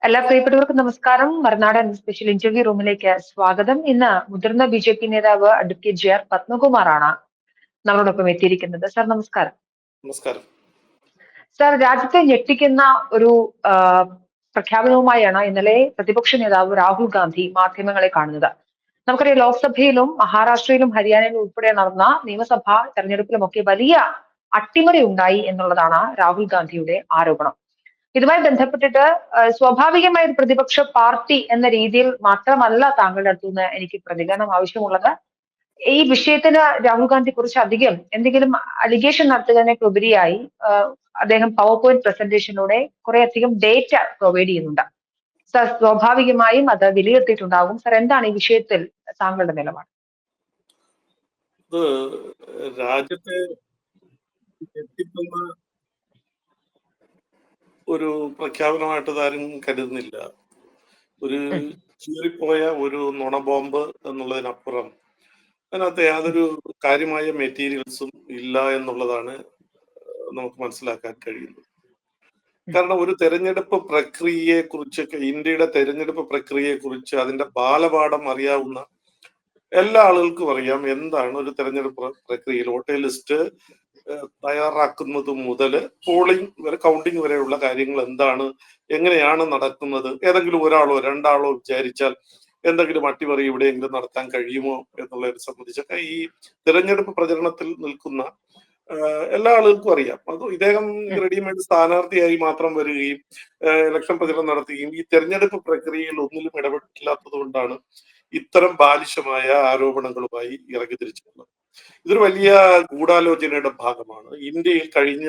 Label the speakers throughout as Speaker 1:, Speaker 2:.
Speaker 1: എല്ലാ പ്രിയപ്പെട്ടവർക്കും നമസ്കാരം. മറുനാടൻ സ്പെഷ്യൽ ഇന്റർവ്യൂ റൂമിലേക്ക് സ്വാഗതം. ഇന്ന് മുതിർന്ന ബി.ജെ.പി നേതാവ് അഡ്വക്കേറ്റ് ജെ ആർ പത്മകുമാറാണ് നമ്മളോടൊപ്പം എത്തിയിരിക്കുന്നത്. സാർ നമസ്കാരം.
Speaker 2: നമസ്കാരം.
Speaker 1: സാർ, രാജ്യത്തെ ഞെട്ടിക്കുന്ന ഒരു പ്രഖ്യാപനവുമായാണ് ഇന്നലെ പ്രതിപക്ഷ നേതാവ് രാഹുൽ ഗാന്ധി മാധ്യമങ്ങളെ കാണുന്നത്. നമുക്കറിയാം, ലോക്സഭയിലും മഹാരാഷ്ട്രയിലും ഹരിയാനയിലും ഉൾപ്പെടെ നടന്ന നിയമസഭാ തെരഞ്ഞെടുപ്പിലുമൊക്കെ വലിയ അട്ടിമറി ഉണ്ടായി എന്നുള്ളതാണ് രാഹുൽ ഗാന്ധിയുടെ ആരോപണം. ഇതുമായി ബന്ധപ്പെട്ടിട്ട് സ്വാഭാവികമായ ഒരു പ്രതിപക്ഷ പാർട്ടി എന്ന രീതിയിൽ മാത്രമല്ല താങ്കളുടെ അടുത്തുനിന്ന് എനിക്ക് പ്രതികരണം ആവശ്യമുള്ളത്. ഈ വിഷയത്തിന് രാഹുൽ ഗാന്ധി കുറിച്ച് അധികം എന്തെങ്കിലും അലിഗേഷൻ നടത്തുന്നതിനൊക്കെ അദ്ദേഹം പവർ പോയിന്റ് പ്രസന്റേഷനിലൂടെ കുറെ അധികം ഡേറ്റ പ്രൊവൈഡ് ചെയ്യുന്നുണ്ട്. സർ, സ്വാഭാവികമായും അത് വിലയിരുത്തിയിട്ടുണ്ടാകും. സർ, എന്താണ് ഈ വിഷയത്തിൽ താങ്കളുടെ നിലപാട്?
Speaker 2: ഇത് രാജ്യത്തെ ഞെട്ടിക്കുന്ന ഒരു പ്രഖ്യാപനമായിട്ട് ആരും കരുതുന്നില്ല. ഒരു ചീറിപ്പോയ ഒരു നുണ ബോംബ് എന്നുള്ളതിനപ്പുറം അതിനകത്ത് യാതൊരു കാര്യമായ മെറ്റീരിയൽസും ഇല്ല എന്നുള്ളതാണ് നമുക്ക് മനസ്സിലാക്കാൻ കഴിയുന്നത്. കാരണം ഒരു തെരഞ്ഞെടുപ്പ് പ്രക്രിയയെ കുറിച്ചൊക്കെ, ഇന്ത്യയുടെ തെരഞ്ഞെടുപ്പ് പ്രക്രിയയെ കുറിച്ച് അതിന്റെ ബാലപാഠം അറിയാവുന്ന എല്ലാ ആളുകൾക്കും അറിയാം എന്താണ് ഒരു തെരഞ്ഞെടുപ്പ് പ്രക്രിയയിൽ വോട്ടർ ലിസ്റ്റ് തയ്യാറാക്കുന്നത് മുതൽ പോളിംഗ് വരെ, കൗണ്ടിങ് വരെയുള്ള കാര്യങ്ങൾ എന്താണ്, എങ്ങനെയാണ് നടക്കുന്നത്. ഏതെങ്കിലും ഒരാളോ രണ്ടാളോ വിചാരിച്ചാൽ എന്തെങ്കിലും അട്ടിമറി എവിടെയെങ്കിലും നടത്താൻ കഴിയുമോ എന്നുള്ളതിനെ സംബന്ധിച്ചൊക്കെ ഈ തെരഞ്ഞെടുപ്പ് പ്രചരണത്തിൽ നിൽക്കുന്ന എല്ലാ ആളുകൾക്കും അറിയാം. അത് ഇദ്ദേഹം റെഡിമെയ്ഡ് സ്ഥാനാർത്ഥിയായി മാത്രം വരികയും ഇലക്ഷൻ പ്രചരണം നടത്തുകയും ഈ തെരഞ്ഞെടുപ്പ് പ്രക്രിയയിൽ ഒന്നിലും ഇടപെട്ടില്ലാത്തത് കൊണ്ടാണ് ഇത്തരം ബാലിശമായ ആരോപണങ്ങളുമായി ഇറങ്ങി തിരിച്ചിട്ടുള്ളത്. ഇതൊരു വലിയ ഗൂഢാലോചനയുടെ ഭാഗമാണ്. ഇന്ത്യയിൽ കഴിഞ്ഞ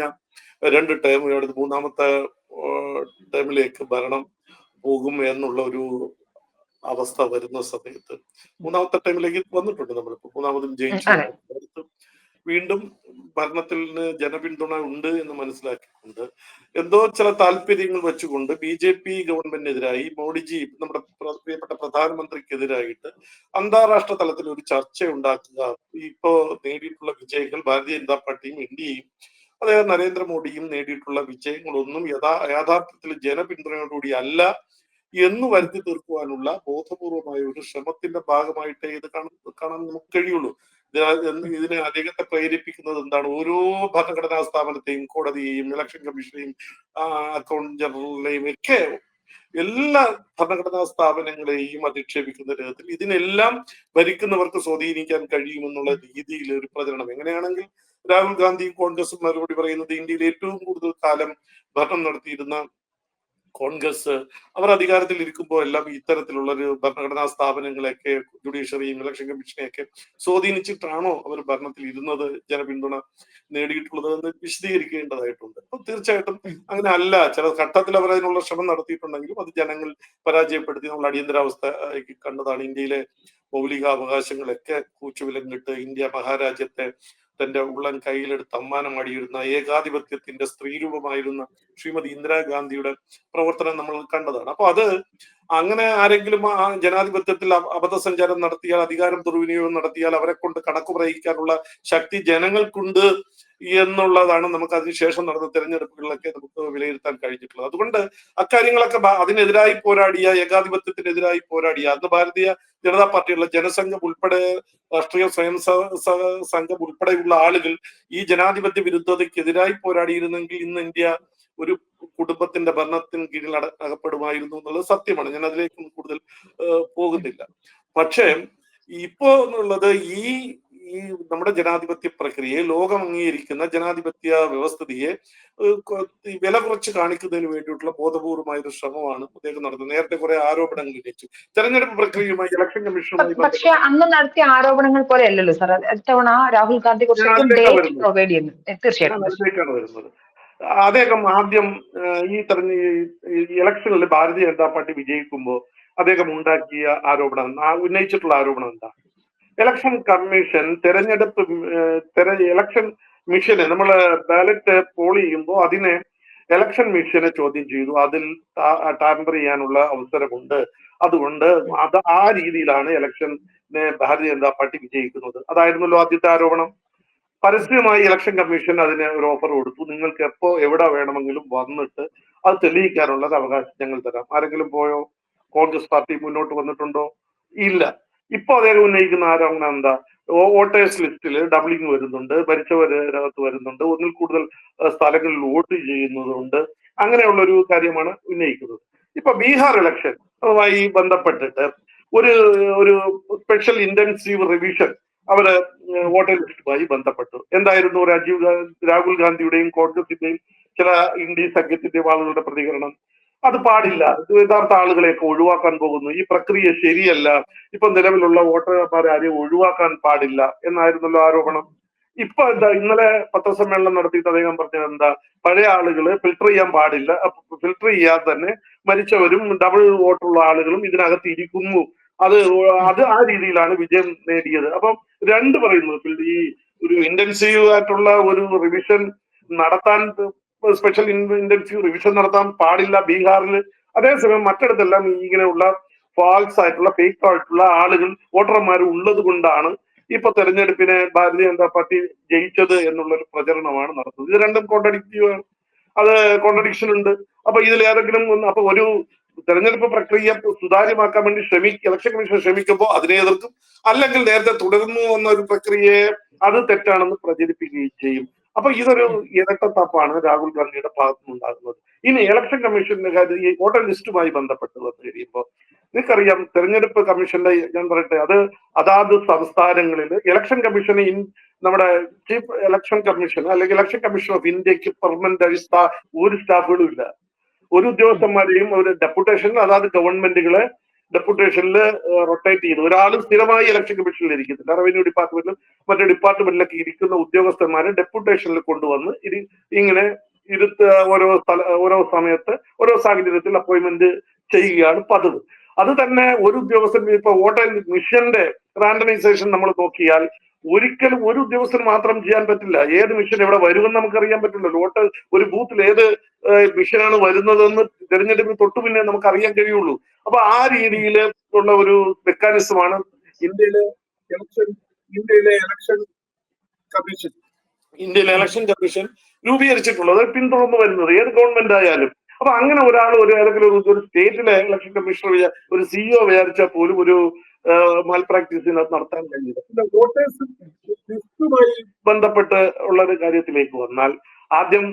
Speaker 2: 2 ടേം, മൂന്നാമത്തെ ടേമിലേക്ക് ഭരണം പോകും എന്നുള്ള ഒരു അവസ്ഥ വരുന്ന സമയത്ത്, മൂന്നാമത്തെ ടൈമിലേക്ക് വന്നിട്ടുണ്ട് നമ്മളിപ്പോ, മൂന്നാമതും ജയിച്ചു, വീണ്ടും ഭരണത്തിന് ജനപിന്തുണ ഉണ്ട് എന്ന് മനസ്സിലാക്കിക്കൊണ്ട് എന്തോ ചില താല്പര്യങ്ങൾ വെച്ചുകൊണ്ട് ബി.ജെ.പി ഗവൺമെന്റിനെതിരായി മോഡിജി, നമ്മുടെ പ്രിയപ്പെട്ട പ്രധാനമന്ത്രിക്കെതിരായിട്ട് അന്താരാഷ്ട്ര തലത്തിൽ ഒരു ചർച്ച ഉണ്ടാക്കുക. ഇപ്പോ നേടിയിട്ടുള്ള വിജയങ്ങൾ, ഭാരതീയ ജനതാ പാർട്ടിയും ഇന്ത്യയും അതായത് നരേന്ദ്രമോദിയും നേടിയിട്ടുള്ള വിജയങ്ങളൊന്നും യാഥാർത്ഥ്യത്തിൽ ജനപിന്തുണയോടുകൂടി അല്ല എന്ന് വരുത്തി തീർക്കുവാനുള്ള ബോധപൂർവമായ ഒരു ശ്രമത്തിന്റെ ഭാഗമായിട്ടേ ഇത് കാണാൻ നമുക്ക് കഴിയുള്ളൂ. ഇതിനെ അദ്ദേഹത്തെ പ്രേരിപ്പിക്കുന്നത് എന്താണ്? ഓരോ ഭരണഘടനാ സ്ഥാപനത്തെയും, കോടതിയെയും, ഇലക്ഷൻ കമ്മീഷനെയും, അക്കൗണ്ട് ജനറലിനെയും ഒക്കെ, എല്ലാ ഭരണഘടനാ സ്ഥാപനങ്ങളെയും അധിക്ഷേപിക്കുന്ന തരത്തിൽ ഇതിനെല്ലാം ഭരിക്കുന്നവർക്ക് സ്വാധീനിക്കാൻ കഴിയുമെന്നുള്ള രീതിയിൽ ഒരു പ്രചരണം. എങ്ങനെയാണെങ്കിൽ രാഹുൽ ഗാന്ധിയും കോൺഗ്രസും മറുപടി പറയുന്നത് ഇന്ത്യയിൽ ഏറ്റവും കൂടുതൽ കാലം ഭരണം നടത്തിയിരുന്ന കോൺഗ്രസ് അവർ അധികാരത്തിൽ ഇരിക്കുമ്പോൾ എല്ലാം ഇത്തരത്തിലുള്ള ഒരു ഭരണഘടനാ സ്ഥാപനങ്ങളെയൊക്കെ, ജുഡീഷ്യറിയും ഇലക്ഷൻ കമ്മീഷനെയൊക്കെ സ്വാധീനിച്ചിട്ടാണോ അവർ ഭരണത്തിൽ ഇരുന്നത്, ജനപിന്തുണ നേടിയിട്ടുള്ളത് എന്ന് വിശദീകരിക്കേണ്ടതായിട്ടുണ്ട്. അപ്പൊ തീർച്ചയായിട്ടും അങ്ങനെ അല്ല. ചില ഘട്ടത്തിൽ അവർ അതിനുള്ള ശ്രമം നടത്തിയിട്ടുണ്ടെങ്കിലും അത് ജനങ്ങൾ പരാജയപ്പെടുത്തി നമ്മൾ അടിയന്തരാവസ്ഥ കണ്ടതാണ്. ഇന്ത്യയിലെ മൗലികാവകാശങ്ങളൊക്കെ കൂച്ചുവിലങ്ങിട്ട് ഇന്ത്യ മഹാരാജ്യത്തെ തന്റെ ഉള്ളൻ കയ്യിലെടുത്ത് അമ്മാനമാടിയിരുന്ന ഏകാധിപത്യത്തിന്റെ സ്ത്രീരൂപമായിരുന്ന ശ്രീമതി ഇന്ദിരാഗാന്ധിയുടെ പ്രവർത്തനം നമ്മൾ കണ്ടതാണ്. അപ്പൊ അത് അങ്ങനെ ആരെങ്കിലും ആ ജനാധിപത്യത്തിൽ അബദ്ധസഞ്ചാരം നടത്തിയാൽ, അധികാരം ദുർവിനിയോഗം നടത്തിയാൽ അവരെ കൊണ്ട് കണക്ക് പറയിക്കാനുള്ള ശക്തി ജനങ്ങൾക്കുണ്ട് എന്നുള്ളതാണ് നമുക്ക് അതിനുശേഷം നടന്ന തെരഞ്ഞെടുപ്പുകളിലൊക്കെ നമുക്ക് വിലയിരുത്താൻ കഴിഞ്ഞിട്ടുള്ളത്. അതുകൊണ്ട് അക്കാര്യങ്ങളൊക്കെ അതിനെതിരായി പോരാടിയ, ഏകാധിപത്യത്തിനെതിരായി പോരാടിയ അന്ന് ഭാരതീയ ജനതാ പാർട്ടിയുള്ള ജനസംഘം ഉൾപ്പെടെ, രാഷ്ട്രീയ സ്വയം സംഘം ഉൾപ്പെടെയുള്ള ആളുകൾ ഈ ജനാധിപത്യ വിരുദ്ധതയ്ക്കെതിരായി പോരാടിയിരുന്നെങ്കിൽ ഇന്ന് ഇന്ത്യ ഒരു കുടുംബത്തിന്റെ ഭരണത്തിന് കീഴിൽ അകപ്പെടുമായിരുന്നു എന്നുള്ളത് സത്യമാണ്. ഞാൻ അതിലേക്കൊന്നും കൂടുതൽ പോകുന്നില്ല. പക്ഷേ ഇപ്പോ എന്നുള്ളത് ഈ നമ്മുടെ ജനാധിപത്യ പ്രക്രിയയെ, ലോകം അംഗീകരിക്കുന്ന ജനാധിപത്യ വ്യവസ്ഥിതിയെ വില കുറച്ച് കാണിക്കുന്നതിന് വേണ്ടിയിട്ടുള്ള ബോധപൂർവമായ ഒരു ശ്രമമാണ് അദ്ദേഹം നടത്തുന്നത്. നേരത്തെ കുറെ ആരോപണങ്ങൾ ഉന്നയിച്ചു തെരഞ്ഞെടുപ്പ് പ്രക്രിയയുമായി, ഇലക്ഷൻ കമ്മീഷനുമായി.
Speaker 1: പക്ഷെ അന്ന് നടത്തിയ ആരോപണങ്ങൾ പോലെ അല്ലല്ലോ സാർ ഇത്തവണ രാഹുൽ ഗാന്ധി കുറച്ചധികം ഡേറ്റ് പ്രൊവൈഡ് ചെയ്യുന്നു. തീർച്ചയായിട്ടും
Speaker 2: അതിലേക്കാണ് വരുന്നത്. അദ്ദേഹം ആദ്യം ഈ ഇലക്ഷനിൽ ഭാരതീയ ജനതാ പാർട്ടി വിജയിക്കുമ്പോൾ അദ്ദേഹം ഉണ്ടാക്കിയ ആരോപണം, ഉന്നയിച്ചിട്ടുള്ള ആരോപണം എന്താ? ഇലക്ഷൻ കമ്മീഷൻ ഇലക്ഷൻ മിഷനെ, നമ്മൾ ബാലറ്റ് പോൾ ചെയ്യുമ്പോൾ അതിനെ ഇലക്ഷൻ മിഷനെ ചോദ്യം ചെയ്തു. അതിൽ ടാമ്പർ ചെയ്യാനുള്ള അവസരമുണ്ട്. അതുകൊണ്ട് അത് ആ രീതിയിലാണ് ഇലക്ഷനെ ഭാരതീയ ജനതാ പാർട്ടി വിജയിക്കുന്നത്. അതായിരുന്നല്ലോ ആദ്യത്തെ ആരോപണം. പരസ്യമായി ഇലക്ഷൻ കമ്മീഷൻ അതിന് ഒരു ഓഫർ കൊടുത്തു. നിങ്ങൾക്ക് എപ്പോ എവിടെ വേണമെങ്കിലും വന്നിട്ട് അത് തെളിയിക്കാനുള്ള അവകാശം ഞങ്ങൾ തരാം. ആരെങ്കിലും പോയോ? കോൺഗ്രസ് പാർട്ടി മുന്നോട്ട് വന്നിട്ടുണ്ടോ? ഇല്ല. ഇപ്പൊ അദ്ദേഹം ഉന്നയിക്കുന്ന ആരോപണം എന്താ? വോട്ടേഴ്സ് ലിസ്റ്റിൽ ഡബിളിംഗ് വരുന്നുണ്ട്, ഭരിച്ചവരകത്ത് വരുന്നുണ്ട്, ഒന്നിൽ കൂടുതൽ സ്ഥലങ്ങളിൽ വോട്ട് ചെയ്യുന്നതുണ്ട്, അങ്ങനെയുള്ള ഒരു കാര്യമാണ് ഉന്നയിക്കുന്നത്. ഇപ്പൊ ബീഹാർ ഇലക്ഷൻ അതുമായി ബന്ധപ്പെട്ടിട്ട് ഒരു ഒരു സ്പെഷ്യൽ ഇന്റൻസീവ് റിവിഷൻ അവര് വോട്ടർ ലിസ്റ്റുമായി ബന്ധപ്പെട്ടു. എന്തായിരുന്നു രാഹുൽ ഗാന്ധിയുടെയും കോൺഗ്രസിന്റെയും ചില ഇന്ത്യ സഖ്യത്തിന്റെയും ആളുകളുടെ പ്രതികരണം? അത് പാടില്ല, യഥാർത്ഥ ആളുകളെയൊക്കെ ഒഴിവാക്കാൻ പോകുന്നു, ഈ പ്രക്രിയ ശരിയല്ല, ഇപ്പൊ നിലവിലുള്ള വോട്ടർമാരെ ആരെയും ഒഴിവാക്കാൻ പാടില്ല എന്നായിരുന്നല്ലോ ആരോപണം. ഇപ്പൊ എന്താ, ഇന്നലെ പത്രസമ്മേളനം നടത്തിയിട്ട് അദ്ദേഹം പറഞ്ഞത് എന്താ? പഴയ ആളുകള് ഫിൽട്ടർ ചെയ്യാൻ പാടില്ല, ഫിൽട്ടർ ചെയ്യാതെ തന്നെ മരിച്ചവരും ഡബിൾ വോട്ടുള്ള ആളുകളും ഇതിനകത്ത് ഇരിക്കുന്നു, അത് ആ രീതിയിലാണ് വിജയം നേടിയത്. അപ്പം രണ്ട് പറയുന്നത്, ഈ ഒരു ഇന്റൻസീവ് ആയിട്ടുള്ള ഒരു റിവിഷൻ നടത്താൻ, സ്പെഷ്യൽ ഇന്റൻസീവ് റിവിഷൻ നടത്താൻ പാടില്ല ബീഹാറിൽ, അതേസമയം മറ്റിടത്തെല്ലാം ഇങ്ങനെയുള്ള ഫാൾസ് ആയിട്ടുള്ള ഫേക്ക് ആയിട്ടുള്ള ആളുകൾ വോട്ടർമാർ ഉള്ളത് കൊണ്ടാണ് ഇപ്പൊ തെരഞ്ഞെടുപ്പിനെ ഭാരതീയ ജനതാ പാർട്ടി ജയിച്ചത് എന്നുള്ളൊരു പ്രചരണമാണ് നടത്തുന്നത്. ഇത് രണ്ടും കോൺട്രഡിക്റ്റീവ് ആണ്, അത് കോൺട്രഡിക്ഷൻ ഉണ്ട്. അപ്പൊ ഇതിൽ ഏതെങ്കിലും അപ്പൊ ഒരു തെരഞ്ഞെടുപ്പ് പ്രക്രിയ സുതാര്യമാക്കാൻ വേണ്ടി ഇലക്ഷൻ കമ്മീഷൻ ശ്രമിക്കുമ്പോൾ അതിനെ എതിർക്കും, അല്ലെങ്കിൽ നേരത്തെ തുടർന്നു വന്ന ഒരു പ്രക്രിയയെ അത് തെറ്റാണെന്ന് പ്രചരിപ്പിക്കുകയും ചെയ്യും. അപ്പൊ ഇതൊരു ഇരട്ടത്താപ്പാണ് രാഹുൽ ഗാന്ധിയുടെ ഭാഗത്തുനിന്നുണ്ടാകുന്നത്. ഇനി ഇലക്ഷൻ കമ്മീഷന്റെ കാര്യം, ഈ വോട്ടർ ലിസ്റ്റുമായി ബന്ധപ്പെട്ട് വന്നു കഴിയുമ്പോൾ നിങ്ങൾക്കറിയാം, തെരഞ്ഞെടുപ്പ് കമ്മീഷന്റെ ഞാൻ പറയട്ടെ, അത് അതാത് സംസ്ഥാനങ്ങളിൽ ഇലക്ഷൻ കമ്മീഷന് നമ്മുടെ ചീഫ് ഇലക്ഷൻ കമ്മീഷൻ അല്ലെങ്കിൽ ഇലക്ഷൻ കമ്മീഷൻ ഓഫ് ഇന്ത്യക്ക് പെർമനന്റ് ഒരു സ്റ്റാഫുകളും ഇല്ല. ഒരു ഉദ്യോഗസ്ഥന്മാരെയും ഒരു ഡെപ്യൂട്ടേഷനിൽ അതാത് ഗവൺമെന്റുകളെ ഡെപ്യൂട്ടേഷനിൽ റൊട്ടേറ്റ് ചെയ്ത് ഒരാളും സ്ഥിരമായി ഇലക്ഷൻ കമ്മീഷനിൽ ഇരിക്കുന്നില്ല. റവന്യൂ ഡിപ്പാർട്ട്മെന്റിലും മറ്റു ഡിപ്പാർട്ട്മെന്റിലൊക്കെ ഇരിക്കുന്ന ഉദ്യോഗസ്ഥന്മാരെ ഡെപ്യൂട്ടേഷനിൽ കൊണ്ടുവന്ന് ഇങ്ങനെ ഓരോ സമയത്ത് ഓരോ സാഹചര്യത്തിൽ അപ്പോയിന്റ്മെന്റ് ചെയ്യുകയാണ് പതിവ്. അത് തന്നെ ഒരു ഉദ്യോഗസ്ഥൻ, ഇപ്പൊ വോട്ടർ മിഷന്റെ റാൻഡമൈസേഷൻ നമ്മൾ നോക്കിയാൽ ഒരിക്കലും ഒരു ഉദ്യോഗസ്ഥന് മാത്രം ചെയ്യാൻ പറ്റില്ല. ഏത് മിഷൻ എവിടെ വരുമെന്ന് നമുക്കറിയാൻ പറ്റില്ലല്ലോ. വോട്ട് ഒരു ബൂത്തിൽ ഏത് മിഷനാണ് വരുന്നതെന്ന് തെരഞ്ഞെടുപ്പിന് തൊട്ടു പിന്നെ നമുക്ക് അറിയാൻ കഴിയുള്ളൂ. അപ്പൊ ആ രീതിയിൽ ഉള്ള ഒരു മെക്കാനിസമാണ് ഇന്ത്യയിലെ ഇലക്ഷൻ കമ്മീഷൻ രൂപീകരിച്ചിട്ടുള്ളത്, പിന്തുടർന്നു വരുന്നത് ഏത് ഗവൺമെന്റ് ആയാലും. അപ്പൊ അങ്ങനെ ഒരാൾ ഏതെങ്കിലും ഒരു സ്റ്റേറ്റിലെ ഇലക്ഷൻ കമ്മീഷണർ ഒരു സിഇഒ വിചാരിച്ചാൽ പോലും ഒരു മാൽ പ്രാക്ടീസ് നടത്താൻ കഴിയില്ല. പിന്നെ വോട്ടേഴ്സ് ലിസ്റ്റുമായി ബന്ധപ്പെട്ട് ഉള്ള ഒരു കാര്യത്തിലേക്ക് വന്നാൽ, ആദ്യം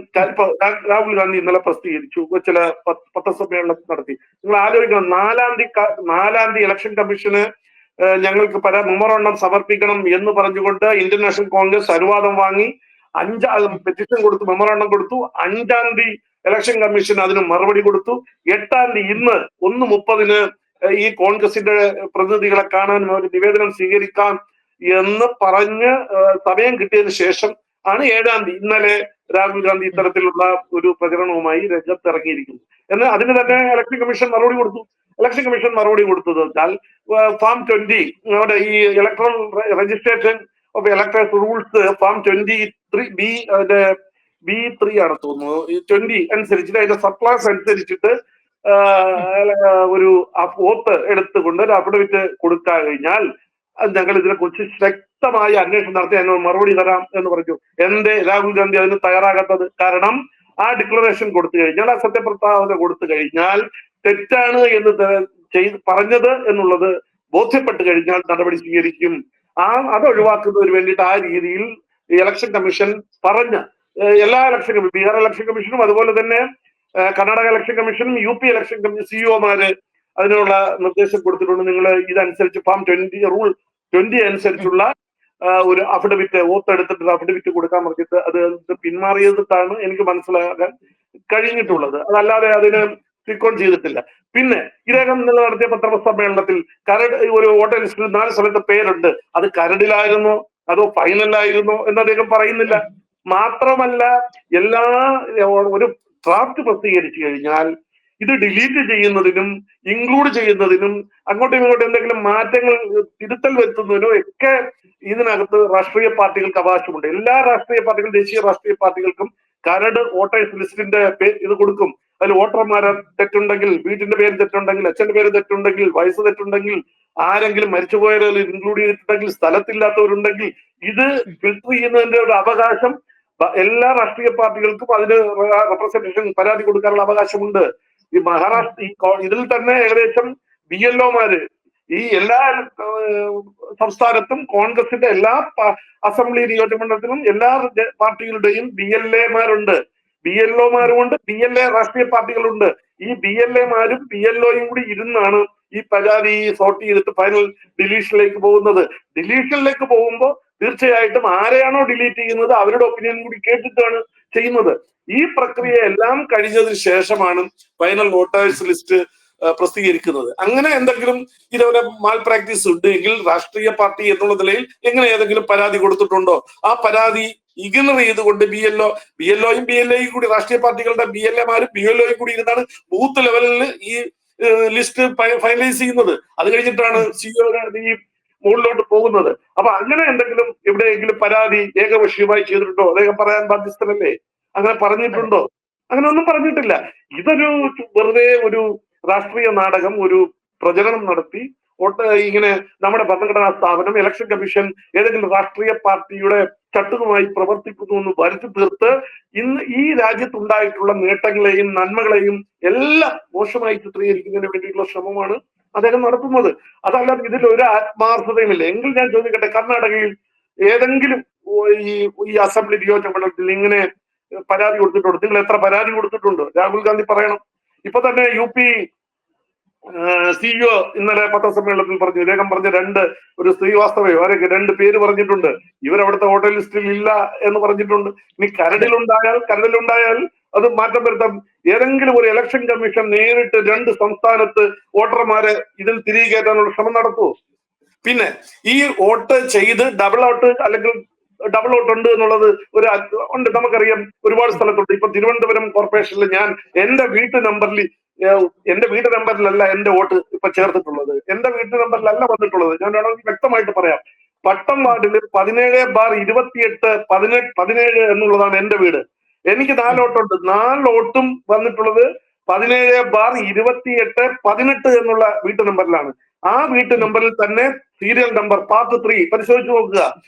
Speaker 2: രാഹുൽ ഗാന്ധി ഇന്നലെ പ്രസിദ്ധീകരിച്ചു, ചില പത്രസമ്മേളനം നടത്തി. നിങ്ങൾ ആലോചിക്കണം, 4-ാം തീയതി ഇലക്ഷൻ കമ്മീഷന് ഞങ്ങൾക്ക് മെമ്മോറാണ്ടം സമർപ്പിക്കണം എന്ന് പറഞ്ഞുകൊണ്ട് ഇന്ത്യൻ നാഷണൽ കോൺഗ്രസ് അനുവാദം വാങ്ങി പെറ്റീഷൻ കൊടുത്തു, മെമ്മോറാണ്ടം കൊടുത്തു. 5-ാം തീയതി ഇലക്ഷൻ കമ്മീഷൻ അതിന് മറുപടി കൊടുത്തു. 8-ാം തീയതി ഇന്ന് 1:30 ഈ കോൺഗ്രസിന്റെ പ്രതിനിധികളെ കാണാൻ ഒരു നിവേദനം സ്വീകരിക്കാം എന്ന് പറഞ്ഞ് സമയം കിട്ടിയതിനു ശേഷം ആണ് 7-ാം തീയതി ഇന്നലെ രാഹുൽ ഗാന്ധി ഇത്തരത്തിലുള്ള ഒരു പ്രചരണവുമായി രംഗത്തിറങ്ങിയിരിക്കുന്നത്. എന്നാൽ അതിന് തന്നെ ഇലക്ഷൻ കമ്മീഷൻ മറുപടി കൊടുത്തു. ഇലക്ഷൻ കമ്മീഷൻ മറുപടി കൊടുത്തത് വെച്ചാൽ ഫാം 20 നമ്മുടെ ഈ electoral registration of electors rules farm 23B3 ആണ് തോന്നുന്നു, 20 അനുസരിച്ചിട്ട് അതിന്റെ സബ്ക്ലാസ് അനുസരിച്ചിട്ട് ഒരു ഓത്ത് എടുത്തുകൊണ്ട് ഒരു അഫിഡവിറ്റ് കൊടുക്കാൻ കഴിഞ്ഞാൽ ഞങ്ങൾ ഇതിനെ കുറിച്ച് ശക്തമായ അന്വേഷണം നടത്തി അതിന് മറുപടി തരാം എന്ന് പറഞ്ഞു. എന്തേ രാഹുൽ ഗാന്ധി അതിന് തയ്യാറാകാത്തത്? കാരണം ആ ഡിക്ലറേഷൻ കൊടുത്തു കഴിഞ്ഞാൽ, ആ സത്യപ്രസ്താവന കൊടുത്തു കഴിഞ്ഞാൽ തെറ്റാണ് എന്ന് പറഞ്ഞത് എന്നുള്ളത് ബോധ്യപ്പെട്ട് കഴിഞ്ഞാൽ നടപടി സ്വീകരിക്കും. അത് ഒഴിവാക്കുന്നതിന് വേണ്ടിയിട്ട് ആ രീതിയിൽ ഇലക്ഷൻ കമ്മീഷൻ പറഞ്ഞ എല്ലാ ബീഹാർ ഇലക്ഷൻ കമ്മീഷനും അതുപോലെ തന്നെ കർണാടക ഇലക്ഷൻ കമ്മീഷനും UP ഇലക്ഷൻ കമ്മീഷൻ സിഇഒമാര് അതിനുള്ള നിർദ്ദേശം കൊടുത്തിട്ടുണ്ട്. നിങ്ങൾ ഇതനുസരിച്ച് ഫാം 20 അനുസരിച്ചുള്ള ഒരു അഫിഡവിറ്റ് ഓത്തെടുത്തിട്ട് അഫിഡവിറ്റ് കൊടുക്കാൻ പറഞ്ഞിട്ട് അത് പിന്മാറിയതാണ് എനിക്ക് മനസ്സിലാക്കാൻ കഴിഞ്ഞിട്ടുള്ളത്. അതല്ലാതെ അതിന് ക്ലിക്ക് ചെയ്തിട്ടില്ല. പിന്നെ ഇദ്ദേഹം നടത്തിയ പത്രസമ്മേളനത്തിൽ ഒരു വോട്ടർ ലിസ്റ്റിൽ 4 സ്ഥലത്ത് പേരുണ്ട്, അത് കരടിലായിരുന്നോ അതോ ഫൈനലായിരുന്നോ എന്ന് അദ്ദേഹം പറയുന്നില്ല. മാത്രമല്ല, ഒരു ഡ്രാഫ്റ്റ് പ്രസിദ്ധീകരിച്ചു കഴിഞ്ഞാൽ ഇത് ഡിലീറ്റ് ചെയ്യുന്നതിനും ഇൻക്ലൂഡ് ചെയ്യുന്നതിനും അങ്ങോട്ടും ഇങ്ങോട്ടും എന്തെങ്കിലും മാറ്റങ്ങൾ തിരുത്തൽ വരുത്തുന്നതിനും ഒക്കെ ഇതിനകത്ത് രാഷ്ട്രീയ പാർട്ടികൾക്ക് അവകാശമുണ്ട്. എല്ലാ രാഷ്ട്രീയ പാർട്ടികളും, ദേശീയ രാഷ്ട്രീയ പാർട്ടികൾക്കും കരട് വോട്ടേഴ്സ് ലിസ്റ്റിന്റെ ഇത് കൊടുക്കും. അതിൽ വോട്ടർമാരെ തെറ്റുണ്ടെങ്കിൽ, വീട്ടിന്റെ പേര് തെറ്റുണ്ടെങ്കിൽ, അച്ഛന്റെ പേര് തെറ്റുണ്ടെങ്കിൽ, വയസ്സ് തെറ്റുണ്ടെങ്കിൽ, ആരെങ്കിലും മരിച്ചുപോയവരിൽ ഇൻക്ലൂഡ് ചെയ്തിട്ടുണ്ടെങ്കിൽ, സ്ഥലത്തില്ലാത്തവരുണ്ടെങ്കിൽ, ഇത് ഫിൽട്ടർ ചെയ്യുന്നതിന്റെ ഒരു അവകാശം എല്ലാ രാഷ്ട്രീയ പാർട്ടികൾക്കും അതിന് റെപ്രസെന്റേഷൻ പരാതി കൊടുക്കാനുള്ള അവകാശമുണ്ട്. ഈ മഹാരാഷ്ട്ര ഇതിൽ തന്നെ ഏകദേശം BLOമാര് ഈ എല്ലാ സംസ്ഥാനത്തും കോൺഗ്രസിന്റെ എല്ലാ അസംബ്ലി നിയോജകമണ്ഡലത്തിലും എല്ലാ പാർട്ടികളുടെയും BLAമാരുണ്ട്, BLOമാരുമുണ്ട്, BLA രാഷ്ട്രീയ പാർട്ടികളുണ്ട്. ഈ BLAമാരും BLOയും കൂടി ഇരുന്നാണ് ഈ പരാതി സോർട്ട് ചെയ്തിട്ട് ഫൈനൽ ഡിലീഷനിലേക്ക് പോകുന്നത്. ഡിലീഷനിലേക്ക് പോകുമ്പോൾ തീർച്ചയായിട്ടും ആരെയാണോ ഡിലീറ്റ് ചെയ്യുന്നത് അവരുടെ ഒപ്പീനിയൻ കൂടി കേട്ടിട്ടാണ് ചെയ്യുന്നത്. ഈ പ്രക്രിയ എല്ലാം കഴിഞ്ഞതിന് ശേഷമാണ് ഫൈനൽ വോട്ടേഴ്സ് ലിസ്റ്റ് പ്രസിദ്ധീകരിക്കുന്നത്. അങ്ങനെ എന്തെങ്കിലും ഇതേപോലെ മാൽ പ്രാക്ടീസ് ഉണ്ട് എങ്കിൽ രാഷ്ട്രീയ പാർട്ടി എന്നുള്ള നിലയിൽ എങ്ങനെ ഏതെങ്കിലും പരാതി കൊടുത്തിട്ടുണ്ടോ, ആ പരാതി ഇഗ്നോർ ചെയ്തുകൊണ്ട് BLOയും BLAയും കൂടി രാഷ്ട്രീയ പാർട്ടികളുടെ BLAമാരും BLOയും കൂടി ഇരുന്നാണ് ബൂത്ത് ലെവലിൽ ഈ ലിസ്റ്റ് ഫൈനലൈസ് ചെയ്യുന്നത്. അത് കഴിഞ്ഞിട്ടാണ് CEO ഈ മുകളിലോട്ട് പോകുന്നത്. അപ്പൊ അങ്ങനെ എന്തെങ്കിലും എവിടെയെങ്കിലും പരാതി ഏകപക്ഷീയമായി ചെയ്തിട്ടുണ്ടോ? അദ്ദേഹം പറയാൻ ബാധ്യസ്ഥനല്ലേ? അങ്ങനെ പറഞ്ഞിട്ടുണ്ടോ? അങ്ങനെ ഒന്നും പറഞ്ഞിട്ടില്ല. ഇതൊരു വെറുതെ ഒരു രാഷ്ട്രീയ നാടകം, ഒരു പ്രചരണം നടത്തി ഇങ്ങനെ നമ്മുടെ ഭരണഘടനാ സ്ഥാപനം, ഇലക്ഷൻ കമ്മീഷൻ ഏതെങ്കിലും രാഷ്ട്രീയ പാർട്ടിയുടെ ചട്ടുകമായി പ്രവർത്തിക്കുന്നു എന്ന് വരുത്തി തീർത്ത് ഇന്ന് ഈ രാജ്യത്തുണ്ടായിട്ടുള്ള നേട്ടങ്ങളെയും നന്മകളെയും എല്ലാം മോശമായി ചിത്രീകരിക്കുന്നതിന് വേണ്ടിയിട്ടുള്ള ശ്രമമാണ് അദ്ദേഹം നടത്തുന്നത്. അതല്ലാതെ ഇതിൽ ഒരു ആത്മാർത്ഥതയുമില്ല. എങ്കിൽ ഞാൻ ചോദിക്കട്ടെ, കർണാടകയിൽ ഏതെങ്കിലും ഈ അസംബ്ലി നിയോജകമണ്ഡലത്തിൽ ഇങ്ങനെ പരാതി കൊടുത്തിട്ടുണ്ട്? നിങ്ങൾ എത്ര പരാതി കൊടുത്തിട്ടുണ്ട്? രാഹുൽ ഗാന്ധി പറയണം. ഇപ്പൊ തന്നെ UP CEO ഇന്നലെ പത്രസമ്മേളനത്തിൽ പറഞ്ഞു, ഇദ്ദേഹം പറഞ്ഞ ഒരു ശ്രീവാസ്തവയോ അവരൊക്കെ 2 പേര് പറഞ്ഞിട്ടുണ്ട്, ഇവരവിടുത്തെ വോട്ടർ ലിസ്റ്റിൽ ഇല്ല എന്ന് പറഞ്ഞിട്ടുണ്ട്. ഇനി കരടിലുണ്ടായാൽ അത് മാറ്റം വരുത്താം. ഏതെങ്കിലും ഒരു ഇലക്ഷൻ കമ്മീഷൻ നേരിട്ട് 2 സംസ്ഥാനത്ത് വോട്ടർമാരെ ഇതിൽ തിരികെ കയറ്റാനുള്ള ശ്രമം നടത്തുമോ? പിന്നെ ഈ വോട്ട് ചെയ്ത് ഡബിൾ ഔട്ട് അല്ലെങ്കിൽ ഡബിൾ ഔട്ട് ഉണ്ട് എന്നുള്ളത് ഉണ്ട്, നമുക്കറിയാം. ഒരുപാട് സ്ഥലത്തുണ്ട്. ഇപ്പൊ തിരുവനന്തപുരം കോർപ്പറേഷനിൽ ഞാൻ എന്റെ വീട്ടു നമ്പറിലല്ല എന്റെ വോട്ട് ഇപ്പൊ ചേർത്തിട്ടുള്ളത്, എന്റെ വീട്ടു നമ്പറിലല്ല വന്നിട്ടുള്ളത്. ഞാൻ വേണമെങ്കിൽ വ്യക്തമായിട്ട് പറയാം. പട്ടം വാർഡിൽ 17/18 എന്നുള്ളതാണ് എന്റെ വീട്. എനിക്ക് 4 വോട്ടുണ്ട്. 4 വോട്ടും വന്നിട്ടുള്ളത് 17/28/18 എന്നുള്ള വീട്ടു നമ്പറിലാണ്. ആ വീട്ടു നമ്പറിൽ തന്നെ സീരിയൽ നമ്പർ പാർട്ട് 3 പരിശോധിച്ച് നോക്കുക.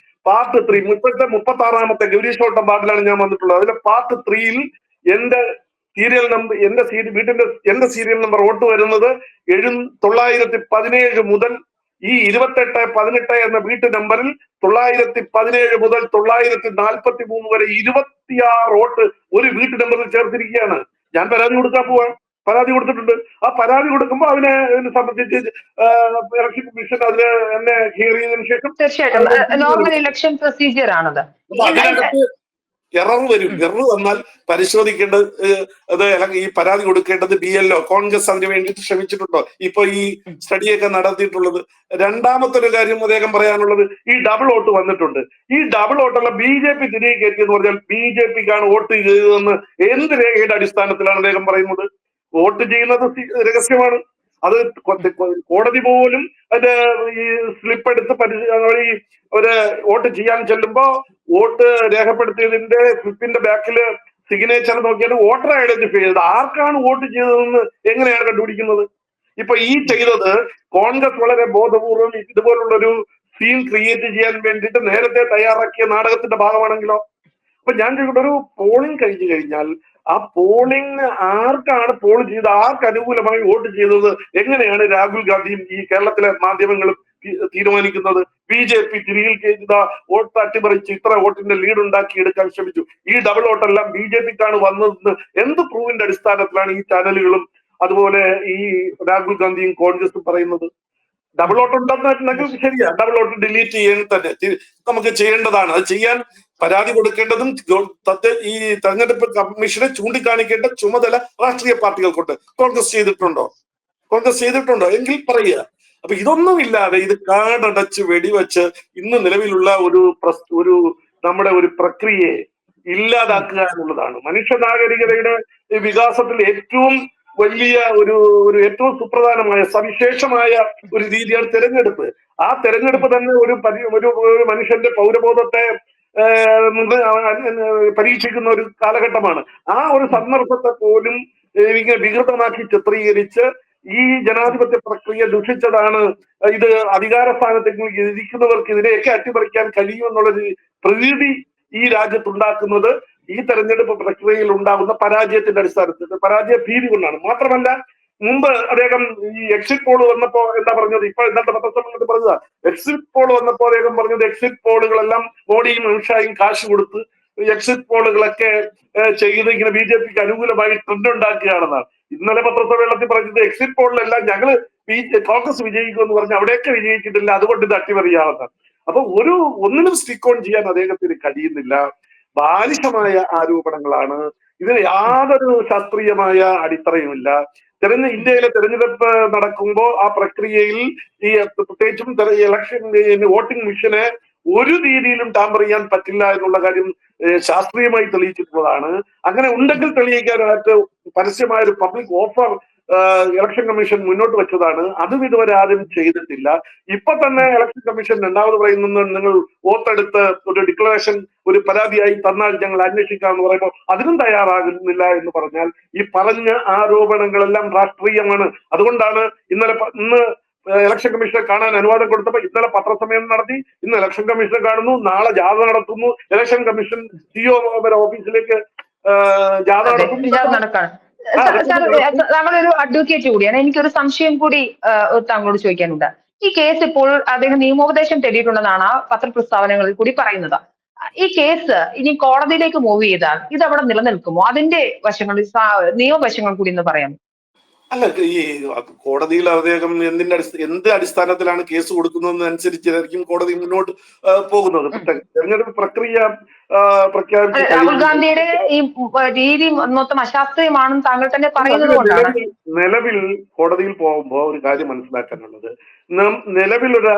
Speaker 2: പാർട്ട് 3 36ാമത്തെ ഗൗരീശോട്ടം വാർഡിലാണ് ഞാൻ വന്നിട്ടുള്ളത്. അതിലെ പാർട്ട് 3യിൽ എന്റെ സീരിയൽ നമ്പർ, എന്റെ സീരിയൽ നമ്പർ വോട്ട് വരുന്നത് 917 മുതൽ ഈ 28/18 എന്ന വീട്ടു നമ്പറിൽ 917 മുതൽ 943 വരെ 26 വോട്ട് ഒരു വീട്ടു നമ്പറിൽ ചേർത്തിരിക്കുകയാണ്. ഞാൻ പരാതി കൊടുക്കാൻ പോവാൻ പരാതി കൊടുത്തിട്ടുണ്ട്. ആ പരാതി കൊടുക്കുമ്പോൾ അതിനെ സംബന്ധിച്ച് ഇലക്ഷൻ കമ്മീഷൻ അതിന് എന്നെ ഹിയർ ചെയ്തതിനു ശേഷം
Speaker 1: തീർച്ചയായിട്ടും നോർമൽ ഇലക്ഷൻ പ്രൊസീജിയർ ആണത്.
Speaker 2: അതിനകത്ത് എറർ വന്നാൽ പരിശോധിക്കേണ്ടത് ഈ പരാതി കൊടുക്കേണ്ടത് BLO, കോൺഗ്രസ് അതിന് വേണ്ടിയിട്ട് ശ്രമിച്ചിട്ടുണ്ടോ? ഇപ്പൊ ഈ സ്റ്റഡിയൊക്കെ നടത്തിയിട്ടുള്ളത്. രണ്ടാമത്തെ ഒരു കാര്യം അദ്ദേഹം പറയാനുള്ളത്, ഈ ഡബിൾ വോട്ട് വന്നിട്ടുണ്ട്. ഈ ഡബിൾ വോട്ടുള്ള BJP തിരികെ കയറ്റിയെന്ന് പറഞ്ഞാൽ BJPക്കാണ് വോട്ട് ചെയ്തതെന്ന് എന്ത് രേഖയുടെ അടിസ്ഥാനത്തിലാണ് അദ്ദേഹം പറയുന്നത്? വോട്ട് ചെയ്യുന്നത് രഹസ്യമാണ്. അത് കോടതി പോലും അതിന്റെ ഈ സ്ലിപ്പ് എടുത്ത് ഒരു വോട്ട് ചെയ്യാൻ ചെല്ലുമ്പോ വോട്ട് രേഖപ്പെടുത്തിയതിന്റെ സ്ലിപ്പിന്റെ ബാക്കില് സിഗ്നേച്ചർ നോക്കിയാണ് വോട്ടർ ഐഡന്റിഫൈ ചെയ്തത്. ആർക്കാണ് വോട്ട് ചെയ്തതെന്ന് എങ്ങനെയാണ് കണ്ടുപിടിക്കുന്നത്? ഇപ്പൊ ഈ ചെയ്തത് കോൺഗ്രസ് വളരെ ബോധപൂർവം ഇതുപോലുള്ളൊരു സീൻ ക്രിയേറ്റ് ചെയ്യാൻ വേണ്ടിയിട്ട് നേരത്തെ തയ്യാറാക്കിയ നാടകത്തിന്റെ ഭാഗമാണെങ്കിലോ? അപ്പൊ ഞാൻ ചോദിക്കട്ടെ, ഒരു പോളിംഗ് കഴിഞ്ഞു കഴിഞ്ഞാൽ ആ പോളിംഗ് ആർക്കാണ് പോൾ ചെയ്ത് ആർക്ക് അനുകൂലമായി വോട്ട് ചെയ്തത് എങ്ങനെയാണ് രാഹുൽ ഗാന്ധിയും ഈ കേരളത്തിലെ മാധ്യമങ്ങളും തീരുമാനിക്കുന്നത്? BJP തിരികെ ചെയ്ത വോട്ട് അട്ടിമറിച്ച് ഇത്ര വോട്ടിന്റെ ലീഡ് ഉണ്ടാക്കി എടുക്കാൻ ശ്രമിച്ചു. ഈ ഡബിൾ വോട്ടെല്ലാം BJPക്കാണ് വന്നതെന്ന് എന്ത് പ്രൂവിന്റെ അടിസ്ഥാനത്തിലാണ് ഈ ചാനലുകളും അതുപോലെ ഈ രാഹുൽ ഗാന്ധിയും കോൺഗ്രസും പറയുന്നത്? ഡബിൾ വോട്ട് ഉണ്ടെന്നുണ്ടെങ്കിൽ ശരിയാ, ഡബിൾ വോട്ട് ഡിലീറ്റ് ചെയ്യാൻ തന്നെ നമുക്ക് ചെയ്യേണ്ടതാണ്. അത് ചെയ്യാൻ പരാതി കൊടുക്കേണ്ടതും ഈ തെരഞ്ഞെടുപ്പ് കമ്മീഷനെ ചൂണ്ടിക്കാണിക്കേണ്ട ചുമതല രാഷ്ട്രീയ പാർട്ടികൾക്കുണ്ട്. കോൺഗ്രസ് ചെയ്തിട്ടുണ്ടോ എങ്കിൽ പറയുക. അപ്പൊ ഇതൊന്നുമില്ലാതെ ഇത് കാടടച്ച് വെടിവെച്ച് ഇന്ന് നിലവിലുള്ള ഒരു നമ്മുടെ ഒരു പ്രക്രിയയെ ഇല്ലാതാക്കുക എന്നുള്ളതാണ് മനുഷ്യ നാഗരികതയുടെ വികാസത്തിൽ ഏറ്റവും വലിയ ഒരു ഏറ്റവും സുപ്രധാനമായ സവിശേഷമായ ഒരു രീതിയാണ് തെരഞ്ഞെടുപ്പ്. ആ തെരഞ്ഞെടുപ്പ് തന്നെ ഒരു മനുഷ്യന്റെ പൗരബോധത്തെ പരീക്ഷിക്കുന്ന ഒരു കാലഘട്ടമാണ്. ആ ഒരു സന്ദർഭത്തെ പോലും ഇങ്ങനെ വികൃതമാക്കി ചിത്രീകരിച്ച് ഈ ജനാധിപത്യ പ്രക്രിയ ദുഷിച്ചതാണ്, ഇത് അധികാര സ്ഥാനത്തേക്ക് ഇരിക്കുന്നവർക്ക് ഇതിനെയൊക്കെ അട്ടിമറിക്കാൻ കഴിയുമെന്നുള്ളൊരു പ്രതീതി ഈ രാജ്യത്തുണ്ടാക്കുന്നത് ഈ തെരഞ്ഞെടുപ്പ് പ്രക്രിയയിൽ ഉണ്ടാകുന്ന പരാജയത്തിന്റെ അടിസ്ഥാനത്തിൽ പരാജയ ഭീതി കൊണ്ടാണ്. മാത്രമല്ല മുമ്പ് അദ്ദേഹം ഈ എക്സിറ്റ് പോൾ വന്നപ്പോ എന്താ പറഞ്ഞത്, ഇപ്പൊ ഇന്നത്തെ പത്രസമ്മേളനത്തിൽ പറഞ്ഞതാ, എക്സിറ്റ് പോൾ വന്നപ്പോ അദ്ദേഹം പറഞ്ഞത് എക്സിറ്റ് പോളുകളെല്ലാം മോഡിയും അമിത്ഷായും കാശ് കൊടുത്ത് എക്സിറ്റ് പോളുകളൊക്കെ ചെയ്ത് ഇങ്ങനെ BJPക്ക് അനുകൂലമായി ട്രെൻഡ് ഉണ്ടാക്കുകയാണെന്നാണ്. ഇന്നലെ പത്രസമ്മേളനത്തിൽ പറഞ്ഞത് എക്സിറ്റ് പോളിലെല്ലാം ഞങ്ങള് കോൺഗ്രസ് വിജയിക്കുമെന്ന് പറഞ്ഞ് അവിടെയൊക്കെ വിജയിച്ചിട്ടില്ല, അതുകൊണ്ട് ഇത് അട്ടിമറിയാണെന്നാണ്. അപ്പൊ ഒന്നിനും സ്റ്റിക്ക് ഓൺ ചെയ്യാൻ അദ്ദേഹത്തിന് കഴിയുന്നില്ല. ബാലിശമായ ആരോപണങ്ങളാണ്. ഇതിന് യാതൊരു ശാസ്ത്രീയമായ അടിത്തറയുമില്ല. ഇന്ത്യയിലെ തെരഞ്ഞെടുപ്പ് നടക്കുമ്പോൾ ആ പ്രക്രിയയിൽ ഈ പ്രത്യേകിച്ചും ഇലക്ഷൻ വോട്ടിംഗ് മെഷീനെ ഒരു രീതിയിലും ടാമ്പർ ചെയ്യാൻ പറ്റില്ല എന്നുള്ള കാര്യം ശാസ്ത്രീയമായി തെളിയിച്ചിട്ടുള്ളതാണ്. അങ്ങനെ ഉണ്ടെങ്കിൽ തെളിയിക്കാനായിട്ട് പരസ്യമായ ഒരു പബ്ലിക് ഓഫർ ഇലക്ഷൻ കമ്മീഷൻ മുന്നോട്ട് വെച്ചതാണ്. അതും ഇതുവരെ ആരും ചെയ്തിട്ടില്ല. ഇപ്പൊ തന്നെ ഇലക്ഷൻ കമ്മീഷൻ രണ്ടാമത് പറയുന്നത് നിങ്ങൾ വോട്ടെടുത്ത് ഒരു ഡിക്ലറേഷൻ ഒരു പരാതിയായി തന്നാൽ ഞങ്ങൾ അന്വേഷിക്കാമെന്ന് പറയുമ്പോൾ അതിനും തയ്യാറാകുന്നില്ല എന്ന് പറഞ്ഞാൽ ഈ പറഞ്ഞ ആരോപണങ്ങളെല്ലാം രാഷ്ട്രീയമാണ്. അതുകൊണ്ടാണ് ഇന്ന് ഇലക്ഷൻ കമ്മീഷനെ കാണാൻ അനുവാദം കൊടുത്തപ്പോൾ ഇന്നലെ പത്രസമ്മേളനം നടത്തി, ഇന്ന് ഇലക്ഷൻ കമ്മീഷനെ കാണുന്നു, നാളെ ജാഥ നടത്തുന്നു, ഇലക്ഷൻ കമ്മീഷൻ CEO ഓഫീസിലേക്ക് ജാഥ നടത്തുന്നു.
Speaker 1: താങ്കളൊരു അഡ്വക്കേറ്റ് കൂടിയാണ്. എനിക്കൊരു സംശയം കൂടി താങ്കളോട് ചോദിക്കാനുണ്ട്. ഈ കേസ് ഇപ്പോൾ അദ്ദേഹം നിയമോപദേശം തേടിയിട്ടുണ്ടെന്നാണ് പത്രപ്രസ്താവനകളിൽ കൂടി പറയുന്നത്. ഈ കേസ് ഇനി കോടതിയിലേക്ക് മൂവ് ചെയ്താൽ ഇത് അവിടെ നിലനിൽക്കുമോ? അതിന്റെ വശങ്ങൾ, നിയമവശങ്ങൾ കൂടി ഒന്ന് പറയാം.
Speaker 2: അല്ല, ഈ കോടതിയിൽ അദ്ദേഹം എന്ത് അടിസ്ഥാനത്തിലാണ് കേസ് കൊടുക്കുന്നതെന്നനുസരിച്ചായിരിക്കും കോടതി മുന്നോട്ട് പോകുന്നത്. തെരഞ്ഞെടുപ്പ് പ്രക്രിയ പ്രഖ്യാപിച്ചു
Speaker 1: രാഹുൽ ഗാന്ധിയുടെ ഈ രീതി മൊത്തം അശാസ്ത്രീയമാണെന്ന് താങ്കൾ തന്നെ പറയുന്നത് കൊണ്ടാണ്.
Speaker 2: നിലവിൽ കോടതിയിൽ പോകുമ്പോൾ ഒരു കാര്യം മനസ്സിലാക്കാനുള്ളത്, നിലവിൽ ഒരു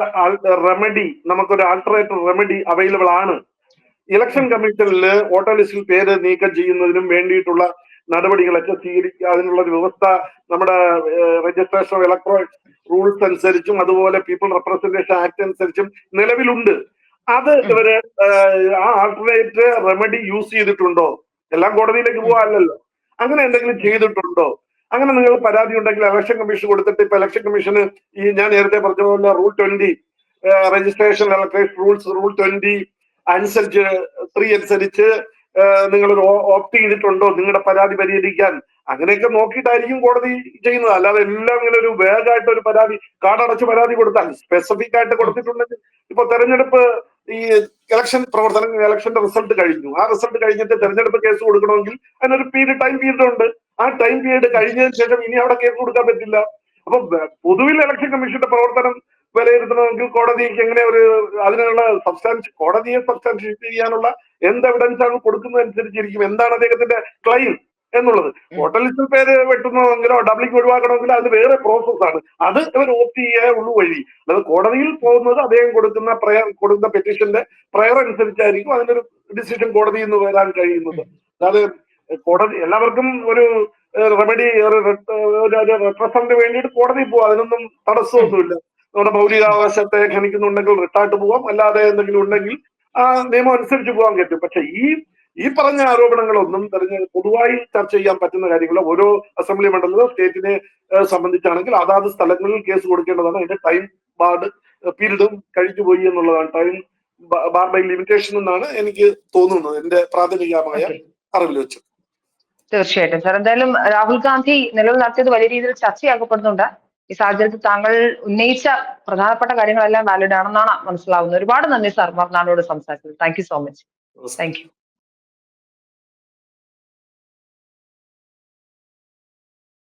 Speaker 2: റെമഡി, നമുക്കൊരു ആൾട്ടർനേറ്റീവ് റെമഡി അവൈലബിൾ ആണ്. ഇലക്ഷൻ കമ്മീഷനിൽ വോട്ടർ ലിസ്റ്റിൽ പേര് നീക്കം ചെയ്യുന്നതിനും വേണ്ടിയിട്ടുള്ള നടപടികളൊക്കെ സ്വീകരിക്കുക, അതിനുള്ള ഒരു വ്യവസ്ഥ നമ്മുടെ രജിസ്ട്രേഷൻ ഓഫ് ഇലക്ട്രോൾ റൂൾസ് അനുസരിച്ചും അതുപോലെ പീപ്പിൾ റെപ്രസെന്റേഷൻ ആക്ട് അനുസരിച്ചും നിലവിലുണ്ട്. അത് ഇവര് ആ ആൾട്ടർനേറ്റ് റെമഡി യൂസ് ചെയ്തിട്ടുണ്ടോ? എല്ലാം കോടതിയിലേക്ക് പോകാനല്ലോ. അങ്ങനെ എന്തെങ്കിലും ചെയ്തിട്ടുണ്ടോ? അങ്ങനെ നിങ്ങൾ പരാതി ഉണ്ടെങ്കിൽ ഇലക്ഷൻ കമ്മീഷൻ കൊടുത്തിട്ട്, ഇപ്പൊ ഇലക്ഷൻ കമ്മീഷന് ഈ ഞാൻ നേരത്തെ പറഞ്ഞ പോലെ റൂൾ 20 രജിസ്ട്രേഷൻ ഇലക്ട്രേഷൻ റൂൾസ് റൂൾ 20 അനുസരിച്ച് 3 അനുസരിച്ച് നിങ്ങളൊരു ഓപ്റ്റ് ചെയ്തിട്ടുണ്ടോ നിങ്ങളുടെ പരാതി പരിഹരിക്കാൻ? അങ്ങനെയൊക്കെ നോക്കിയിട്ടായിരിക്കും കോടതി ചെയ്യുന്നത്. അല്ലാതെ എല്ലാം ഇങ്ങനെ ഒരു വേഗമായിട്ട് ഒരു പരാതി കാർഡടച്ച് പരാതി കൊടുത്താൽ, സ്പെസിഫിക് ആയിട്ട് കൊടുത്തിട്ടുണ്ടെങ്കിൽ, ഇപ്പൊ തെരഞ്ഞെടുപ്പ് ഈ ഇലക്ഷൻ പ്രവർത്തനം, ഇലക്ഷന്റെ റിസൾട്ട് കഴിഞ്ഞു, ആ റിസൾട്ട് കഴിഞ്ഞിട്ട് തെരഞ്ഞെടുപ്പ് കേസ് കൊടുക്കണമെങ്കിൽ അതിനൊരു ടൈം പീരീഡ് ഉണ്ട്. ആ ടൈം പീരീഡ് കഴിഞ്ഞതിന് ശേഷം ഇനി അവിടെ കേസ് കൊടുക്കാൻ പറ്റില്ല. അപ്പൊ പൊതുവിൽ ഇലക്ഷൻ കമ്മീഷന്റെ പ്രവർത്തനം വിലയിരുത്തണമെങ്കിൽ കോടതിക്ക് എങ്ങനെ അതിനുള്ള കോടതിയെ സബ്സ്റ്റാൻഷിയേറ്റ് ചെയ്യാനുള്ള എന്ത് എവിഡൻസ് ആണ് കൊടുക്കുന്നതനുസരിച്ചിരിക്കും എന്താണ് അദ്ദേഹത്തിന്റെ ക്ലെയിം എന്നുള്ളത്. വോട്ടർ ലിസ്റ്റിൽ പേര് വെട്ടുന്നതെങ്കിലോ ഡബ്ലിക്ക് ഒഴിവാക്കണമെങ്കിലോ അത് വേറെ പ്രോസസ്സാണ്. അത് ഇവർ ഓപ്റ്റ് ചെയ്യാൻ ഉള്ളു വഴി. അതായത് കോടതിയിൽ പോകുന്നത് അദ്ദേഹം കൊടുക്കുന്ന പെറ്റീഷന്റെ പ്രയർ അനുസരിച്ചായിരിക്കും അതിനൊരു ഡിസിഷൻ കോടതിയിൽ നിന്ന് വരാൻ കഴിയുന്നത്. അതായത് കോടതി എല്ലാവർക്കും ഒരു റെമഡി റെപ്രസെന്റ് വേണ്ടിയിട്ട് കോടതിയിൽ പോവാം, അതിനൊന്നും തടസ്സമൊന്നുമില്ല. നമ്മുടെ മൗലികാവകാശത്തെ ഖനിക്കുന്നുണ്ടെങ്കിൽ റിട്ടായിട്ട് പോവാം, അല്ലാതെ എന്തെങ്കിലും ഉണ്ടെങ്കിൽ ആ നിയമം അനുസരിച്ച് പോകാൻ പറ്റും. പക്ഷെ ഈ പറഞ്ഞ ആരോപണങ്ങളൊന്നും പൊതുവായി ചർച്ച ചെയ്യാൻ പറ്റുന്ന കാര്യങ്ങളോ. ഓരോ അസംബ്ലി മണ്ഡലത്തിലും സ്റ്റേറ്റിനെ സംബന്ധിച്ചാണെങ്കിൽ അതാത് സ്ഥലങ്ങളിൽ കേസ് കൊടുക്കേണ്ടതാണ്. അതിന്റെ ടൈം ബാർഡ് പീരീഡും കഴിഞ്ഞു പോയി എന്നുള്ളതാണ്. ടൈം ബാർ ബൈ ലിമിറ്റേഷൻ എന്നാണ് എനിക്ക് തോന്നുന്നത്, എന്റെ പ്രാഥമികമായ അറിവിൽ വെച്ച്.
Speaker 1: തീർച്ചയായിട്ടും സാർ. എന്തായാലും രാഹുൽ ഗാന്ധി നിലവിൽ നടത്തിയത് വലിയ രീതിയിൽ ചർച്ചയാക്കപ്പെടുന്നുണ്ട്. ഈ സാഹചര്യത്തിൽ താങ്കൾ ഉന്നയിച്ച പ്രധാനപ്പെട്ട കാര്യങ്ങളെല്ലാം വാലിഡ് ആണെന്നാണ് മനസ്സിലാവുന്നത്. ഒരുപാട് നന്ദി സാർ മറുനാടോട് സംസാരിച്ചത്. Thank you so much. Thank you.